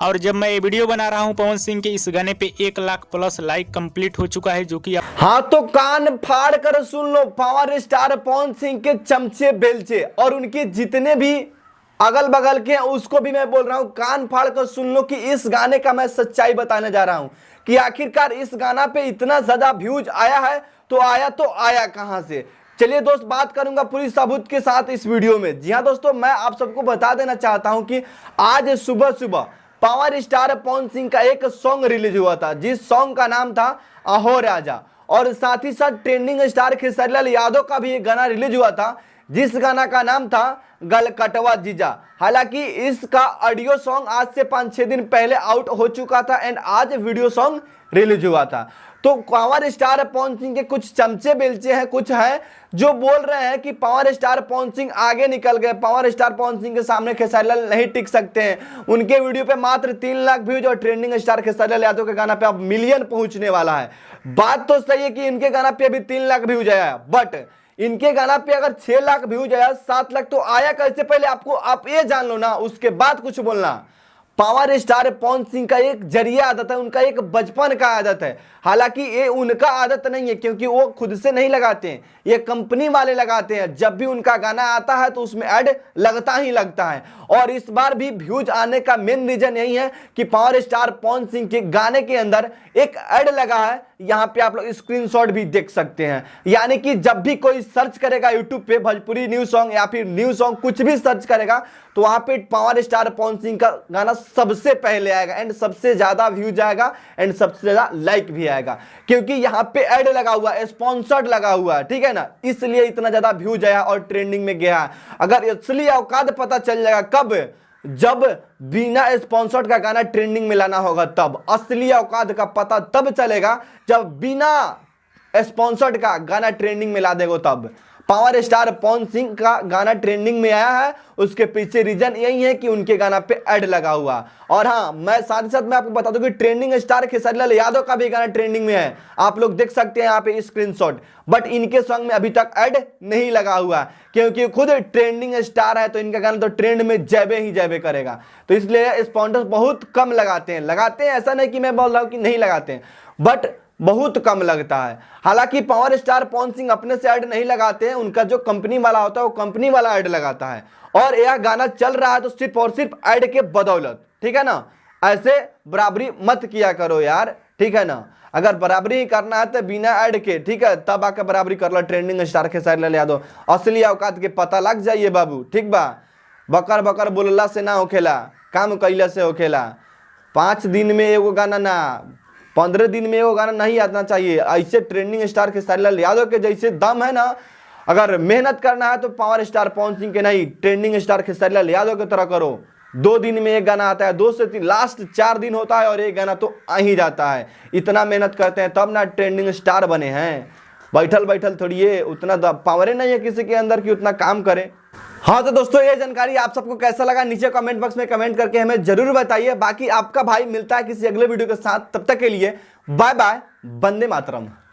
और जब मैं ये वीडियो बना रहा हूँ पवन सिंह के इस गाने पे 1 लाख प्लस लाइक कंप्लीट हो चुका है, जो कि हाँ तो कान फाड़ कर सुन low power star Pawan Singh के चमचे बेलचे और उनके जितने भी अगल बगल के उसको भी मैं बोल रहा हूं कान फाड़ कर सुन लो कि इस गाने का मैं सच्चाई बताने जा रहा हूं कि आखिरकार इस गाना पे इतना ज्यादा व्यूज आया है तो आया कहां से। चलिए दोस्त, बात करूंगा पूरी सबूत के साथ इस वीडियो में। जी हाँ दोस्तों, मैं आप सबको बता देना चाहता हूं कि आज सुबह सुबह पावर स्टार पवन सिंह का एक सॉन्ग रिलीज हुआ था, जिस सॉन्ग का नाम था अहो राजा, और साथ ही साथ ट्रेंडिंग स्टार खेसारीलाल यादव का भी एक गाना रिलीज हुआ था, जिस गाना का नाम था गलकटवा जीजा। हालांकि इसका ऑडियो सॉन्ग आज से 5-6 दिन पहले आउट हो चुका था एंड आज वीडियो सॉन्ग रिलीज हुआ था। तो पावर स्टार पवन सिंह के कुछ चमचे बेलचे हैं, कुछ है जो बोल रहे हैं कि पावर स्टार पवन सिंह आगे निकल गए, पावर स्टार पवन सिंह के सामने खेसारीलाल नहीं टिक सकते हैं। उनके वीडियो पे मात्र 3 लाख व्यूज और ट्रेंडिंग स्टार खेसारीलाल यादव के गाना पे अब मिलियन पहुंचने वाला है। बात तो सही है कि इनके गाना पे अभी 3 लाख व्यूज आया, बट इनके गाना पे अगर 6 लाख व्यूज आया, 7 लाख तो आया कैसे, पहले आप ये जान लो ना, उसके बाद कुछ बोलना। पावर स्टार पवन सिंह का एक जरिया आदत है, उनका एक बचपन का आदत है। हालांकि ये उनका आदत नहीं है, क्योंकि वो खुद से नहीं लगाते हैं, ये कंपनी वाले लगाते हैं। जब भी उनका गाना आता है तो उसमें ऐड लगता ही लगता है। और इस बार भी व्यूज आने का मेन रीजन यही है कि पावर स्टार पवन सिंह के गाने के अंदर एक ऐड लगा है। यहाँ पे आप लोग स्क्रीनशॉट भी देख सकते हैं। यानी कि जब भी कोई सर्च करेगा यूट्यूब पे भोजपुरी न्यू सॉन्ग या फिर न्यू सॉन्ग कुछ भी सर्च करेगा तो वहां पे पावर स्टार पवन सिंह का गाना सबसे पहले आएगा एंड सबसे ज्यादा व्यूज आएगा एंड सबसे ज्यादा लाइक भी आएगा, क्योंकि यहाँ पे ऐड लगा हुआ है, स्पॉन्सर्ड लगा हुआ है, ठीक है ना, इसलिए इतना ज्यादा व्यूज आया और ट्रेंडिंग में गया है। अगर असली औकात पता चल जाएगा कब, जब बिना स्पॉन्सर्ड का गाना ट्रेंडिंग में लाना होगा, तब असली औकात का पता तब चलेगा जब बिना स्पॉन्सर्ड का गाना ट्रेंडिंग में ला देगा। तब पावर स्टार पवन सिंह का गाना ट्रेंडिंग में आया है, उसके पीछे रीजन यही है कि उनके गाना पे ऐड लगा हुआ। और हाँ, मैं साथ ही साथ मैं आपको बता दूं कि ट्रेंडिंग स्टार खेसारीलाल यादव का भी गाना ट्रेंडिंग में है, आप लोग देख सकते हैं यहाँ पे स्क्रीनशॉट। बट इनके सॉन्ग में अभी तक ऐड नहीं लगा हुआ, क्योंकि खुद ट्रेंडिंग स्टार है तो इनका गाना तो ट्रेंड में जैबे करेगा, तो इसलिए स्पॉन्सर बहुत कम लगाते हैं। ऐसा नहीं कि मैं बोल रहा हूँ कि नहीं लगाते हैं, बट बहुत कम लगता है। हालांकि पावर स्टार पवन सिंह अपने से ऐड नहीं लगाते हैं, उनका जो कंपनी वाला होता है वो कंपनी वाला ऐड लगाता है। और यह गाना चल रहा है तो सिर्फ और सिर्फ ऐड के बदौलत, ठीक है ना। ऐसे बराबरी मत किया करो यार, ठीक है ना। अगर बराबरी करना है तो बिना ऐड के, ठीक है, तब आकर बराबरी कर लो ट्रेंडिंग स्टार खेसारीलाल यादव। असली औकात के पता लग जाइए बाबू, ठीक बा। बकर बकर बोलला से ना होखेला, काम कैला से होखेला। 5 दिन में एगो गाना ना, 15 दिन में वो गाना नहीं आना चाहिए। ऐसे ट्रेंडिंग स्टार खेसारीलाल यादव के जैसे दम है ना, अगर मेहनत करना है तो पावर स्टार पवन सिंह के नहीं, ट्रेंडिंग स्टार खेसारीलाल यादव की तरह करो। 2 दिन में एक गाना आता है, 2 से 3 लास्ट 4 दिन होता है और एक गाना तो आ ही जाता है। इतना मेहनत करते हैं तब ना ट्रेंडिंग स्टार बने हैं। बैठल थोड़ी उतना पावर नहीं है किसी के अंदर कि उतना काम करे। हाँ तो दोस्तों, ये जानकारी आप सबको कैसा लगा नीचे कमेंट बॉक्स में कमेंट करके हमें जरूर बताइए। बाकी आपका भाई मिलता है किसी अगले वीडियो के साथ, तब तक के लिए बाय बाय, वंदे मातरम।